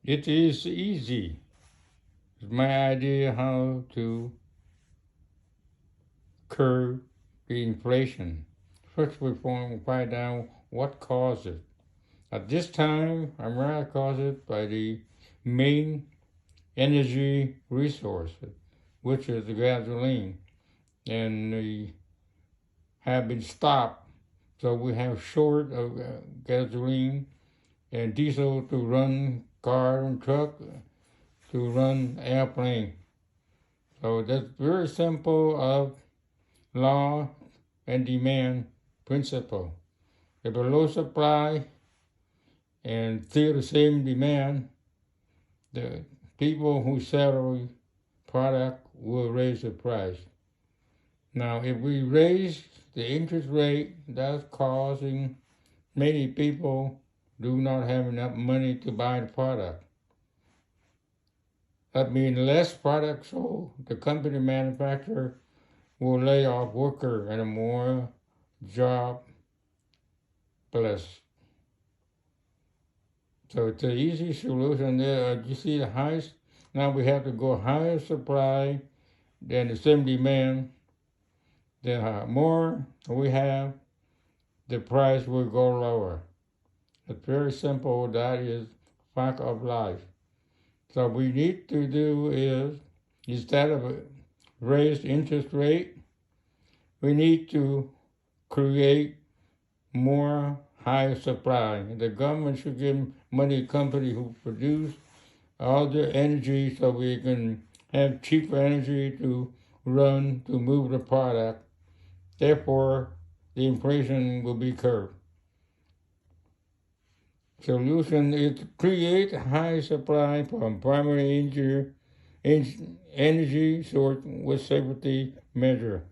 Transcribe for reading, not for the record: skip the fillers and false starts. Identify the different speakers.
Speaker 1: It is easy. It's my idea how to curb the inflation. First, we want to find out what caused it. At this time, America caused it by the main energy resource, which is the gasoline, and they have been stopped. So we have short of gasoline and diesel to run car and truck, to run airplane. So that's very simple of law and demand principle. If a low supply and still the same demand, the people who sell the product will raise the price. Now, if we raise the interest rate, that's causing many people do not have enough money to buy the product. That means less product sold. The company manufacturer will lay off workers and more jobless. So it's an easy solution there. You see the highest, now we have to go higher supply than the same demand. The more we have, the price will go lower. It's very simple. That is fact of life. So what we need to do is, instead of a raised interest rate, we need to create more higher supply. The government should give money to companies who produce all the energy so we can have cheaper energy to run, to move the product. Therefore, the inflation will be curbed. Solution is to create high supply from primary energy source with safety measure.